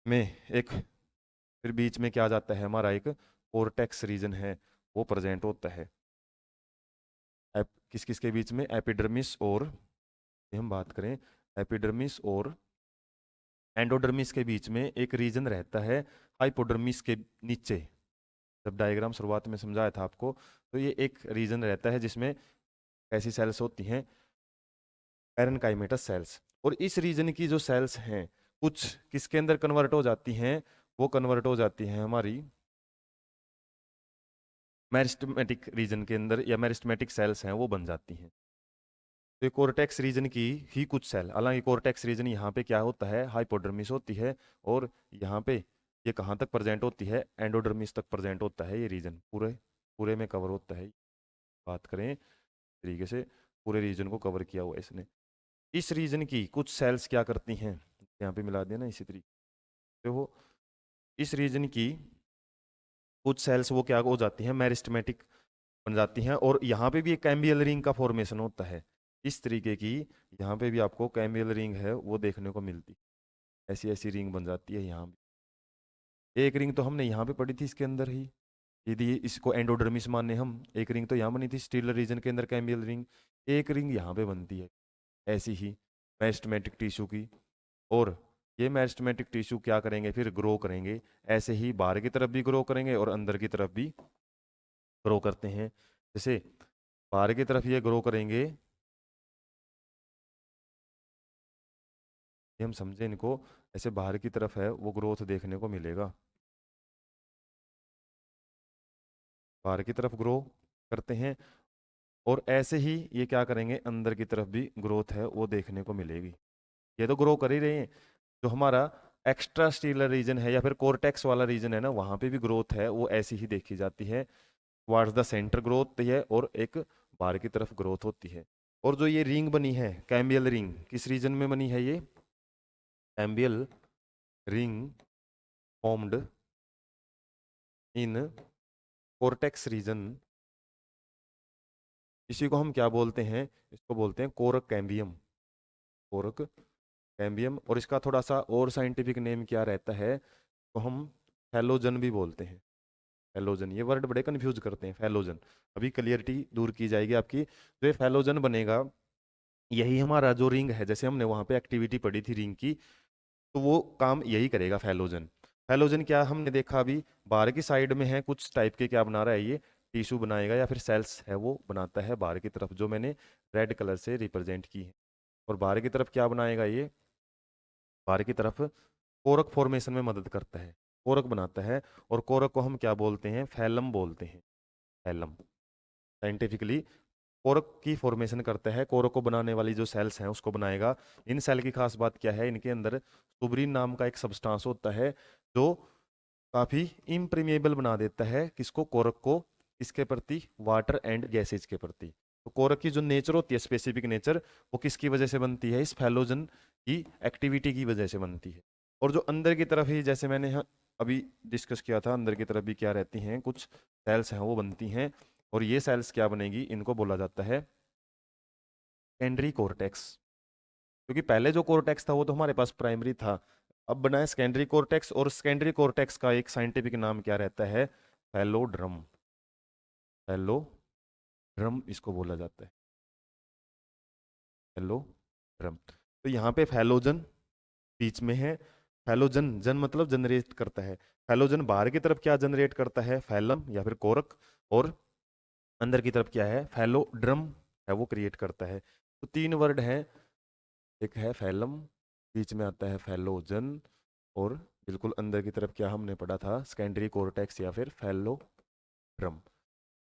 में एक फिर बीच में क्या आ जाता है हमारा एक कोर्टेक्स रीजन है वो प्रेजेंट होता है। किस किस के बीच में, एपिडर्मिस और, हम बात करें एपिडर्मिस और एंडोडर्मिस के बीच में एक रीजन रहता है हाइपोडर्मिस के नीचे। जब डायग्राम शुरुआत में समझाया था आपको, तो ये एक रीजन रहता है जिसमें ऐसी सेल्स होती हैं पैरेनकाइमेटस सेल्स, और इस रीजन की जो सेल्स हैं कुछ किसके अंदर कन्वर्ट हो जाती हैं, वो कन्वर्ट हो जाती हैं हमारी मेरिस्टेमेटिक रीजन के अंदर, या मेरिस्टेमेटिक सेल्स हैं वो बन जाती हैं। तो ये कोर्टेक्स रीजन की ही कुछ सेल, हालांकि कोर्टेक्स रीजन यहाँ पे क्या होता है, हाइपोडर्मिस होती है, और यहाँ पे ये कहाँ तक प्रेजेंट होती है, एंडोडर्मिस तक प्रेजेंट होता है ये रीजन, पूरे पूरे में कवर होता है। बात करें तरीके से पूरे रीजन को कवर किया हुआ है इसने। इस रीजन की कुछ सेल्स क्या करती हैं, यहाँ पे मिला दिया ना इसी तरीके से, वो इस रीजन की कुछ सेल्स वो क्या हो जाती हैं, मेरिस्टेमेटिक बन जाती हैं, और यहाँ पे भी एक कैम्बियल रिंग का फॉर्मेशन होता है इस तरीके की। यहाँ पे भी आपको कैम्बियल रिंग है वो देखने को मिलती, ऐसी ऐसी रिंग बन जाती है यहाँ भी। एक रिंग तो हमने यहाँ पे पड़ी थी इसके अंदर ही, यदि इसको एंडोडर्मिस माने हम, एक रिंग तो यहाँ बनी थी स्टीलर रीजन के अंदर कैम्बियल रिंग, एक रिंग यहाँ पे बनती है ऐसी ही मेरिस्टेमेटिक टिश्यू की। और ये मेरिस्टेमेटिक टिश्यू क्या करेंगे फिर, ग्रो करेंगे, ऐसे ही बाहर की तरफ भी ग्रो करेंगे और अंदर की तरफ भी ग्रो करते हैं। जैसे बाहर की तरफ ये ग्रो करेंगे, ये हम समझे इनको, ऐसे बाहर की तरफ है वो ग्रोथ देखने को मिलेगा, बाहर की तरफ ग्रो करते हैं, और ऐसे ही ये क्या करेंगे, अंदर की तरफ भी ग्रोथ है वो देखने को मिलेगी। ये तो ग्रो कर ही रहे हैं। जो हमारा एक्स्ट्रा स्टीलर रीजन है या फिर कोर्टेक्स वाला रीजन है ना, वहां पे भी ग्रोथ है वो ऐसी ही देखी जाती है, टुवार्ड्स द सेंटर ग्रोथ है, और एक बाहर की तरफ ग्रोथ होती है। और जो ये रिंग बनी है कैम्बियल रिंग, किस रीजन में बनी है ये, cambial ring formed in cortex region, इसी को हम क्या बोलते हैं, इसको बोलते हैं कोरक कैम्बियम, कोरक कैम्बियम। और इसका थोड़ा सा और साइंटिफिक नेम क्या रहता है, तो हम फैलोजन भी बोलते हैं, फैलोजन। ये वर्ड बड़े कंफ्यूज करते हैं, फैलोजन, अभी क्लियरिटी दूर की जाएगी आपकी। तो ये फैलोजन बनेगा, यही हमारा जो रिंग है, जैसे हमने वहां पे एक्टिविटी पढ़ी थी रिंग की, तो वो काम यही करेगा फैलोजन। फैलोजन क्या हमने देखा अभी, बाहर की साइड में है कुछ टाइप के, क्या बना रहा है ये, टिश्यू बनाएगा या फिर सेल्स है वो बनाता है बाहर की तरफ, जो मैंने रेड कलर से रिप्रेजेंट की है। और बाहर की तरफ क्या बनाएगा ये, बाहर की तरफ कोरक फॉर्मेशन में मदद करता है। कोरक बनाता है, और कोरक को हम क्या बोलते हैं? फैलम बोलते हैं। फैलम साइंटिफिकली कोरक की फॉर्मेशन करता है, कोरक को बनाने वाली जो सेल्स हैं उसको बनाएगा। इन सेल की खास बात क्या है? इनके अंदर सुब्रीन नाम का एक सब्सटेंस होता है जो काफी इम्प्रीमिएबल बना देता है किसको? कोरक को, इसके प्रति, वाटर एंड गैसेज के प्रति। तो कोरक की जो नेचर होती है, स्पेसिफिक नेचर, वो किसकी वजह से बनती है? इस फैलोजन की एक्टिविटी की वजह से बनती है। और जो अंदर की तरफ ही, जैसे मैंने अभी डिस्कस किया था, अंदर की तरफ भी क्या रहती हैं? कुछ सेल्स हैं वो बनती हैं, और ये सेल्स क्या बनेगी? इनको बोला जाता है सेकेंडरी कोर्टेक्स। क्योंकि पहले जो कोर्टेक्स था वो तो हमारे पास प्राइमरी था, अब बना है सेकेंडरी कोर्टेक्स, और सेकेंडरी कोर्टेक्स का एक साइंटिफिक नाम क्या रहता है? फैलोड्रम। फैलोड्रम इसको बोला जाता है, फैलोड्रम। तो यहाँ पे फैलोजन बीच में है। फैलोजन, जन मतलब जनरेट करता है। फैलोजन बाहर की तरफ क्या जनरेट करता है? फैलम या फिर कोरक। और अंदर की तरफ क्या है? फैलोड्रम है, वो क्रिएट करता है। तो तीन वर्ड है, एक है फैलम, बीच में आता है फैलोजन, और बिल्कुल अंदर की तरफ क्या हमने पढ़ा था? सेकेंडरी कोर्टेक्स या फिर फैलोड्रम।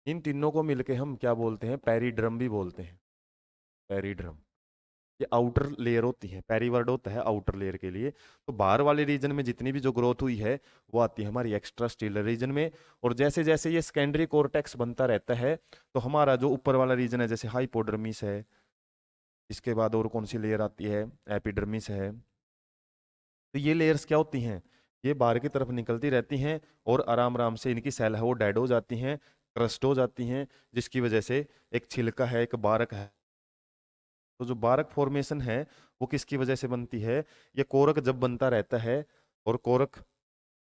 इन तीनों को मिलके हम क्या बोलते हैं? पेरिड्रम भी बोलते हैं। पेरिड्रम ये आउटर लेयर होती है, पेरी वर्ड होता है आउटर लेयर के लिए। तो बाहर वाले रीजन में जितनी भी जो ग्रोथ हुई है वो आती है हमारी एक्स्ट्रा स्टेलर रीजन में। और जैसे जैसे ये सेकेंडरी कोर्टेक्स बनता रहता है तो हमारा जो ऊपर वाला रीजन है, जैसे हाइपोडर्मिस है, इसके बाद और कौन सी लेयर आती है? एपिडर्मिस है। तो ये लेयर्स क्या होती हैं? ये बाहर की तरफ निकलती रहती हैं, और आराम आराम से इनकी सेल है वो डेड हो जाती हैं, क्रस्ट हो जाती हैं, जिसकी वजह से एक छिलका है, एक बारक है। तो जो बारक फॉर्मेशन है वो किसकी वजह से बनती है? ये कोरक जब बनता रहता है, और कोरक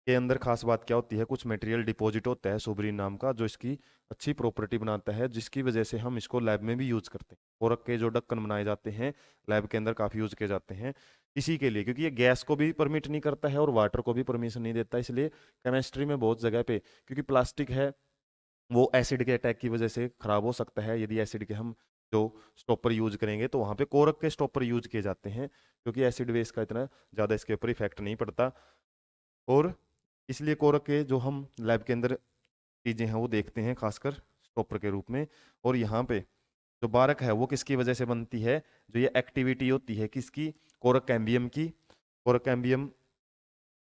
के अंदर खास बात क्या होती है? कुछ मटेरियल डिपॉजिट होता है सुब्रीन नाम का, जो इसकी अच्छी प्रॉपर्टी बनाता है, जिसकी वजह से हम इसको लैब में भी यूज करते हैं। कोरक के जो ढक्कन बनाए जाते हैं लैब के अंदर काफी यूज किए जाते हैं इसी के लिए, क्योंकि ये गैस को भी परमिट नहीं करता है और वाटर को भी परमिशन नहीं देता, इसलिए केमिस्ट्री में बहुत जगह पे, क्योंकि प्लास्टिक है वो एसिड के अटैक की वजह से खराब हो सकता है, यदि एसिड के हम जो स्टॉपर यूज करेंगे तो वहां पे कोरक के स्टॉपर यूज किए जाते हैं, क्योंकि एसिड वेस का इतना ज़्यादा इसके ऊपर इफेक्ट नहीं पड़ता। और इसलिए कोरक के जो हम लैब के अंदर चीज़ें हैं वो देखते हैं खासकर स्टॉपर के रूप में। और यहाँ पे जो बारक है वो किसकी वजह से बनती है? जो ये एक्टिविटी होती है किसकी? कोरक कैम्बियम की। कोरक कैम्बियम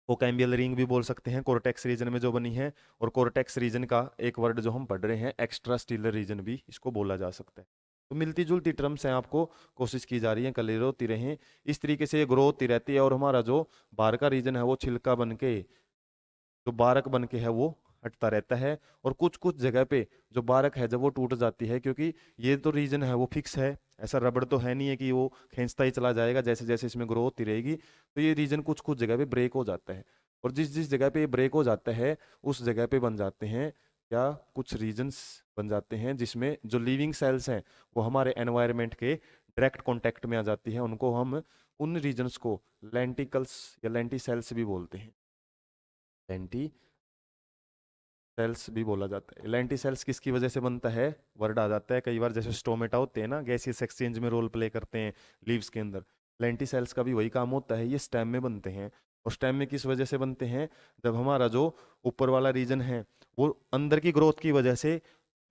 को कैम्बियल रिंग भी बोल सकते हैं, कोर्टेक्स रीजन में जो बनी है। और कोर्टेक्स रीजन का एक वर्ड जो हम पढ़ रहे हैं एक्स्ट्रा स्टीलर रीजन भी इसको बोला जा सकता है। तो मिलती जुलती टर्म्स हैं, आपको कोशिश की जा रही है क्लियर होती रहें। इस तरीके से ये ग्रो होती रहती है, और हमारा जो बाहर का रीजन है वो छिलका बन के, जो बारक बन के है वो हटता रहता है। और कुछ कुछ जगह पे जो बारक है जब वो टूट जाती है, क्योंकि ये तो रीजन है वो फिक्स है, ऐसा रबड़ तो है नहीं है कि वो खींचता ही चला जाएगा, जैसे जैसे इसमें ग्रो होती रहेगी। तो ये रीजन कुछ कुछ जगह पे ब्रेक हो जाता है, और जिस जिस जगह पे ये ब्रेक हो जाता है उस जगह पे बन जाते हैं क्या? कुछ रीजन्स बन जाते हैं जिसमें जो लिविंग सेल्स हैं वो हमारे एनवायरनमेंट के डायरेक्ट कॉन्टेक्ट में आ जाती है। उनको हम, उन रीजन्स को लेंटिकल्स या लेंटी सेल्स भी बोलते हैं। लेंटी सेल्स भी बोला जाता है। लेंटी सेल्स किसकी वजह से बनता है? वर्ड आ जाता है कई बार, जैसे स्टोमेटा होते हैं ना, गैसियस एक्सचेंज में रोल प्ले करते हैं लीव्स के अंदर। लेंटी सेल्स का भी वही काम होता है, ये स्टेम में बनते हैं। और स्टेम में किस वजह से बनते हैं? जब हमारा जो ऊपर वाला रीजन है वो अंदर की ग्रोथ की वजह से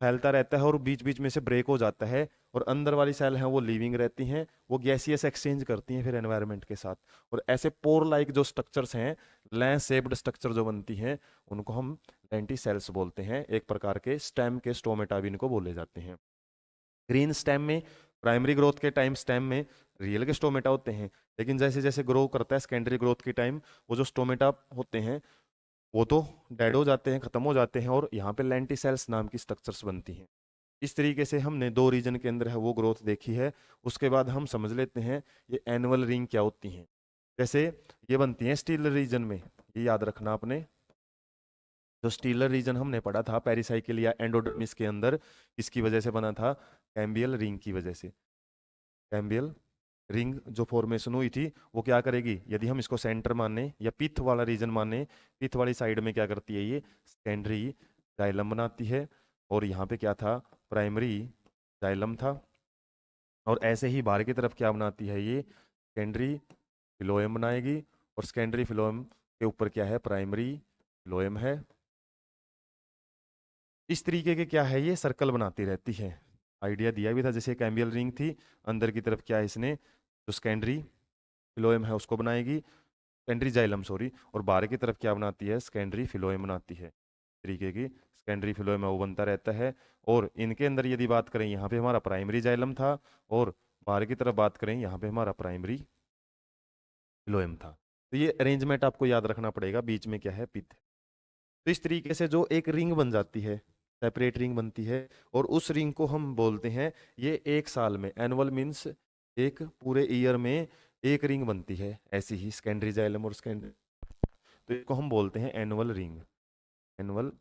फैलता रहता है और बीच बीच में से ब्रेक हो जाता है, और अंदर वाली सेल हैं वो लिविंग रहती हैं, वो गैसियस एक्सचेंज करती हैं फिर एनवायरनमेंट के साथ। और ऐसे पोर लाइक जो स्ट्रक्चर्स हैं, लैंस शेप्ड स्ट्रक्चर जो बनती हैं, उनको हम लेंटी सेल्स बोलते हैं। एक प्रकार के स्टेम के स्टोमेटा भी इनको बोले जाते हैं। ग्रीन स्टेम में, प्राइमरी ग्रोथ के टाइम स्टेम में रियल के स्टोमेटा होते हैं, लेकिन जैसे जैसे ग्रो करता है सेकेंडरी ग्रोथ के टाइम वो जो स्टोमेटा होते हैं वो तो डेड हो जाते हैं, खत्म हो जाते हैं, और यहाँ पे लेंटी सेल्स नाम की स्ट्रक्चर्स बनती हैं। इस तरीके से हमने दो रीजन के अंदर है वो ग्रोथ देखी है। उसके बाद हम समझ लेते हैं ये एनुअल रिंग क्या होती हैं। जैसे ये बनती हैं स्टील रीजन में, ये याद रखना आपने। जो स्टीलर रीजन हमने पढ़ा था पेरिसाइकिल या एंडोडर्मिस के अंदर, इसकी वजह से बना था कैम्बियल रिंग की वजह से। कैम्बियल रिंग जो फॉर्मेशन हुई थी वो क्या करेगी, यदि हम इसको सेंटर माने या पिथ वाला रीजन माने, पिथ वाली साइड में क्या करती है? ये सेकेंडरी जाइलम बनाती है, और यहाँ पे क्या था? प्राइमरी जाइलम था। और ऐसे ही बाहर की तरफ क्या बनाती है? ये सेकेंडरी फिलोएम बनाएगी, और सेकेंडरी फिलोएम के ऊपर क्या है? प्राइमरी फिलोएम है। इस तरीके के क्या है, ये सर्कल बनाती रहती है। आइडिया दिया भी था, जैसे कैम्बियल रिंग थी, अंदर की तरफ क्या है, इसने जो सेकेंडरी फिलोएम है उसको बनाएगी, सेकेंडरी जाइलम सॉरी, और बाहर की तरफ क्या बनाती है, सेकेंडरी फिलोएम बनाती है। इस तरीके की सेकेंडरी फिलोएम है वो बनता रहता है। और इनके अंदर यदि बात करें, यहाँ पे हमारा प्राइमरी जाइलम था, और बाहर की तरफ बात करें, यहाँ पे हमारा प्राइमरी फिलोएम था। तो ये अरेंजमेंट आपको याद रखना पड़ेगा, बीच में क्या है, पिथ। तो इस तरीके से जो एक रिंग बन जाती है, सेपरेट रिंग बनती है, और उस रिंग को हम बोलते हैं, ये एक साल में, एनुअल मीन्स एक पूरे ईयर में एक रिंग बनती है, ऐसी ही सेकेंडरी जाइलम और सेकेंडरी, तो इसको हम बोलते हैं एनुअल रिंग। Annual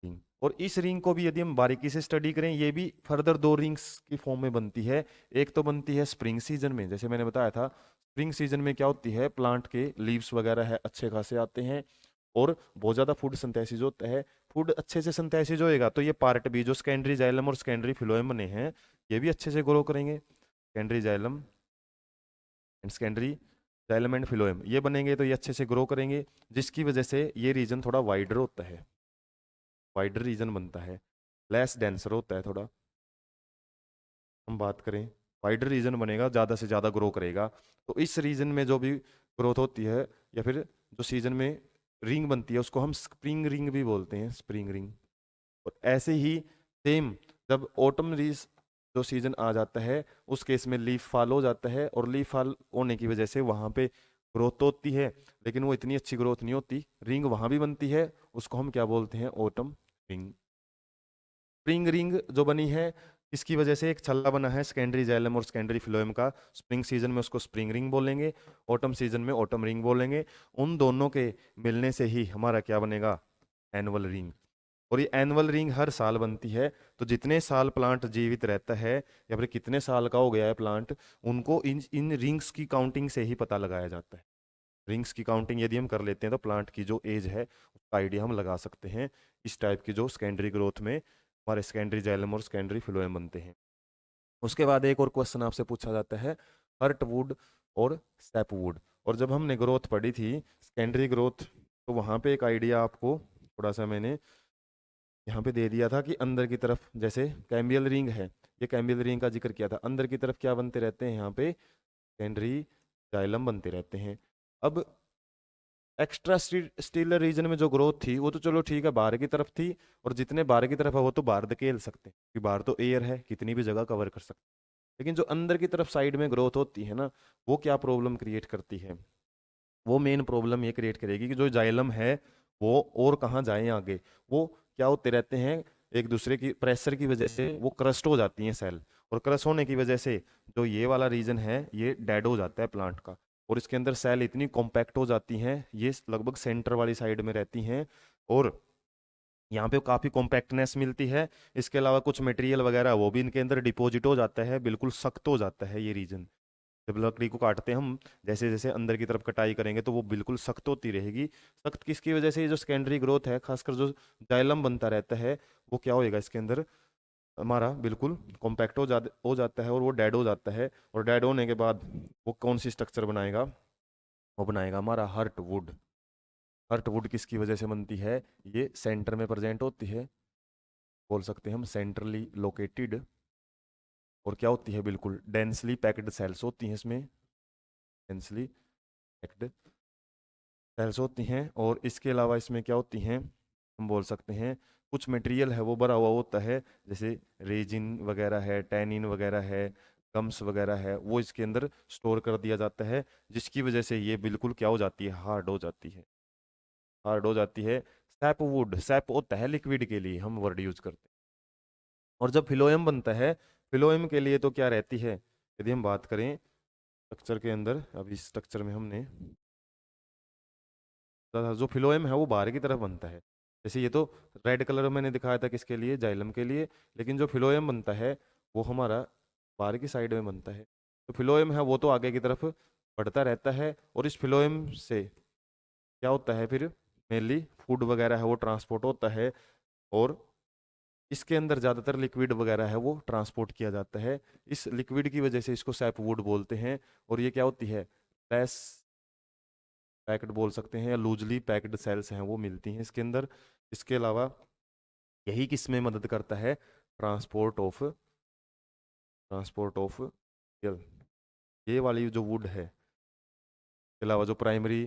ring. और इस रिंग को भी यदि हम बारीकी से स्टडी करें, ये भी फर्दर दो रिंग्स की फॉर्म में बनती है। एक तो बनती है स्प्रिंग सीजन में, जैसे मैंने बताया था, स्प्रिंग सीजन में क्या होती है, प्लांट के लीव्स वगैरह है अच्छे खासे आते हैं, और बहुत ज़्यादा फूड सिंथेसिस होता है। फूड अच्छे से सिंथेसिस होएगा तो ये पार्ट भी जो सेकेंडरी जाइलम और सेकेंडरी फिलोएम बने हैं, ये भी अच्छे से ग्रो करेंगे। Secondary xylem and secondary xylem and phloem ये बनेंगे तो ये अच्छे से ग्रो करेंगे, जिसकी वजह से ये रीजन थोड़ा वाइडर होता है, वाइडर रीजन बनता है, लेस डेंसर होता है थोड़ा। हम बात करें, वाइडर रीजन बनेगा, ज़्यादा से ज़्यादा ग्रो करेगा। तो इस रीजन में जो भी ग्रोथ होती है, या फिर जो सीजन में रिंग बनती है, उसको हम स्प्रिंग रिंग भी बोलते हैं, स्प्रिंग रिंग। और ऐसे ही सेम जब ऑटम रीज जो सीजन आ जाता है, उस केस में लीफ फॉल हो जाता है, और लीफ फॉल होने की वजह से वहाँ पे ग्रोथ तो होती है, लेकिन वो इतनी अच्छी ग्रोथ नहीं होती, रिंग वहाँ भी बनती है, उसको हम क्या बोलते हैं, ऑटम रिंग। स्प्रिंग रिंग जो बनी है, इसकी वजह से एक छल्ला बना है सेकेंडरी जाइलम और सेकेंडरी फिलोएम का, स्प्रिंग सीजन में उसको स्प्रिंग रिंग बोलेंगे, ऑटम सीजन में ऑटम रिंग बोलेंगे। उन दोनों के मिलने से ही हमारा क्या बनेगा, एनुअल रिंग। और ये एनुअल रिंग हर साल बनती है। तो जितने साल प्लांट जीवित रहता है, या फिर कितने साल का हो गया है प्लांट, उनको इन इन रिंग्स की काउंटिंग से ही पता लगाया जाता है। रिंग्स की काउंटिंग यदि हम कर लेते हैं, तो प्लांट की जो एज है उसका आइडिया हम लगा सकते हैं। इस टाइप की जो सेकेंडरी ग्रोथ में हमारे सेकेंडरी जाइलम और सेकेंडरी फिलोएम बनते हैं। उसके बाद एक और क्वेश्चन आपसे पूछा जाता है, हर्टवुड और सैपवुड। और जब हमने ग्रोथ पढ़ी थी, सेकेंडरी ग्रोथ, तो वहाँ पे एक आइडिया आपको थोड़ा सा मैंने यहाँ पे दे दिया था कि अंदर की तरफ जैसे कैम्बियल रिंग है, ये कैम्बियल रिंग का जिक्र किया था, अंदर की तरफ क्या बनते रहते हैं, यहाँ पे सेकेंडरी जाइलम बनते रहते हैं। अब एक्स्ट्रा स्टीलर रीजन में जो ग्रोथ थी, वो तो चलो ठीक है, बाहर की तरफ थी, और जितने बाहर की तरफ है वो तो बाहर धकेल सकते हैं, क्योंकि बाहर तो एयर है, कितनी भी जगह कवर कर सकते हैं। लेकिन जो अंदर की तरफ साइड में ग्रोथ होती है ना, वो क्या प्रॉब्लम क्रिएट करती है, वो मेन प्रॉब्लम ये क्रिएट करेगी कि जो जाइलम है वो और कहाँ जाए आगे, वो क्या होते रहते हैं, एक दूसरे की प्रेशर की वजह से वो क्रस्ट हो जाती हैं सेल, और क्रस्ट होने की वजह से जो ये वाला रीजन है ये डेड हो जाता है प्लांट का, और इसके अंदर सेल इतनी कॉम्पैक्ट हो जाती हैं, ये लगभग सेंटर वाली साइड में रहती हैं, और यहाँ पे काफ़ी कॉम्पैक्टनेस मिलती है। इसके अलावा कुछ मटेरियल वगैरह वो भी इनके अंदर डिपॉजिट हो जाता है, बिल्कुल सख्त हो जाता है ये रीजन। जब लकड़ी को काटते हैं हम, जैसे जैसे अंदर की तरफ कटाई करेंगे तो वो बिल्कुल सख्त होती रहेगी। सख्त किसकी वजह से, ये जो सेकेंडरी ग्रोथ है, खासकर जो जाइलम बनता रहता है, वो क्या होएगा, इसके अंदर हमारा बिल्कुल कॉम्पैक्ट हो जाता है, और वो डेड हो जाता है। और डेड होने के बाद वो कौन सी स्ट्रक्चर बनाएगा, वो बनाएगा हमारा हर्ट वुड। हर्ट वुड किसकी वजह से बनती है, ये सेंटर में प्रेजेंट होती है, बोल सकते हैं हम सेंट्रली लोकेटेड, और क्या होती है, बिल्कुल डेंसली पैक्ड सेल्स होती हैं इसमें, डेंसली पैक्ड सेल्स होती हैं। और इसके अलावा इसमें क्या होती हैं, हम बोल सकते हैं कुछ मटेरियल है वो भरा हुआ होता है, जैसे रेजिन वगैरह है, टैनिन वगैरह है, गम्स वगैरह है, वो इसके अंदर स्टोर कर दिया जाता है, जिसकी वजह से ये बिल्कुल क्या हो जाती है, हार्ड हो जाती है, हार्ड हो जाती है। सैप वुड, सैप होता है लिक्विड के लिए हम वर्ड यूज करते हैं। और जब फिलोएम बनता है, फिलोएम के लिए तो क्या रहती है, यदि हम बात करें स्ट्रक्चर के अंदर, अभी इस स्ट्रक्चर में हमने जो फिलोएम है वो बाहर की तरफ बनता है। जैसे ये तो रेड कलर में मैंने दिखाया था किसके लिए, जाइलम के लिए, लेकिन जो फिलोएम बनता है वो हमारा बाहर की साइड में बनता है। तो फिलोएम है वो तो आगे की तरफ बढ़ता रहता है, और इस फिलोएम से क्या होता है फिर, मेनली फूड वगैरह है वो ट्रांसपोर्ट होता है, और इसके अंदर ज़्यादातर लिक्विड वगैरह है वो ट्रांसपोर्ट किया जाता है। इस लिक्विड की वजह से इसको सैप वुड बोलते हैं। और ये क्या होती है, लेस पैक्ड बोल सकते हैं या लूजली पैक्ड सेल्स हैं वो मिलती हैं इसके अंदर। इसके अलावा यही किस में मदद करता है, ट्रांसपोर्ट ऑफ ये वाली जो वुड है, इसके अलावा जो प्राइमरी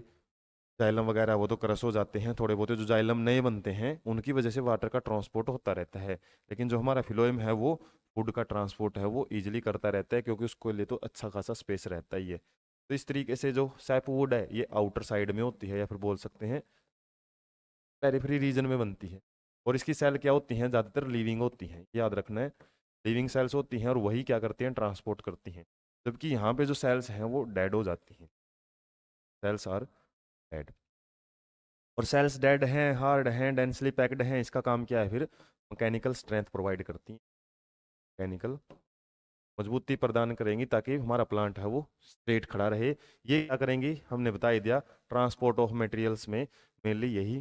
जाइलम वगैरह वो तो क्रश हो जाते हैं थोड़े बहुत, जो जाइलम नए बनते हैं उनकी वजह से वाटर का ट्रांसपोर्ट होता रहता है। लेकिन जो हमारा फिलोएम है वो वुड का ट्रांसपोर्ट है वो इजीली करता रहता है, क्योंकि उसको लिए तो अच्छा खासा स्पेस रहता ही है। तो इस तरीके से जो सैपवुड है ये आउटर साइड में होती है, या फिर बोल सकते हैं पेरिफेरी रीजन में बनती है। और इसकी सेल क्या होती हैं, ज़्यादातर लिविंग होती हैं, याद रखना है। लिविंग सेल्स होती हैं और वही क्या करती हैं, ट्रांसपोर्ट करती हैं। जबकि यहाँ पे जो सेल्स हैं वो डेड हो जाती हैं, सेल्स आर डेड। और सेल्स डेड हैं, हार्ड हैं, डेंसली पैक्ड हैं, इसका काम क्या है फिर, मैकेनिकल स्ट्रेंथ प्रोवाइड करती हैं, मैकेनिकल मजबूती प्रदान करेंगी ताकि हमारा प्लांट है वो स्ट्रेट खड़ा रहे। ये क्या करेंगी, हमने बता ही दिया, ट्रांसपोर्ट ऑफ मटेरियल्स में मेनली यही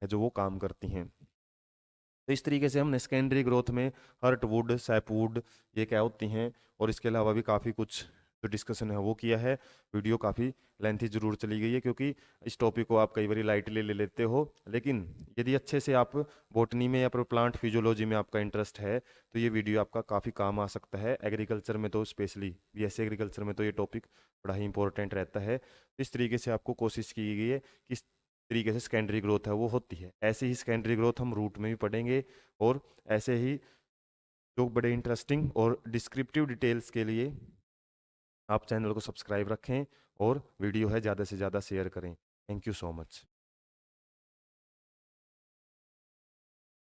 है जो वो काम करती हैं। तो इस तरीके से हमने सेकेंडरी ग्रोथ में हर्टवुड, सैपवुड ये क्या होती हैं, और इसके अलावा भी काफ़ी कुछ जो डिस्कशन है वो किया है। वीडियो काफ़ी लेंथी जरूर चली गई है, क्योंकि इस टॉपिक को आप कई बार लाइटली ले लेते हो, लेकिन यदि अच्छे से आप बॉटनी में या फिर प्लांट फिजियोलॉजी में आपका इंटरेस्ट है तो ये वीडियो आपका काफ़ी काम आ सकता है। एग्रीकल्चर में तो स्पेशली बीएससी एग्रीकल्चर में तो ये टॉपिक बड़ा ही इंपॉर्टेंट रहता है। इस तरीके से आपको कोशिश की गई है कि तरीके से सेकेंडरी ग्रोथ है वो होती है। ऐसे ही सेकेंडरी ग्रोथ हम रूट में भी पढ़ेंगे, और ऐसे ही जो बड़े इंटरेस्टिंग और डिस्क्रिप्टिव डिटेल्स के लिए आप चैनल को सब्सक्राइब रखें और वीडियो है ज़्यादा से ज़्यादा शेयर करें। Thank you so much.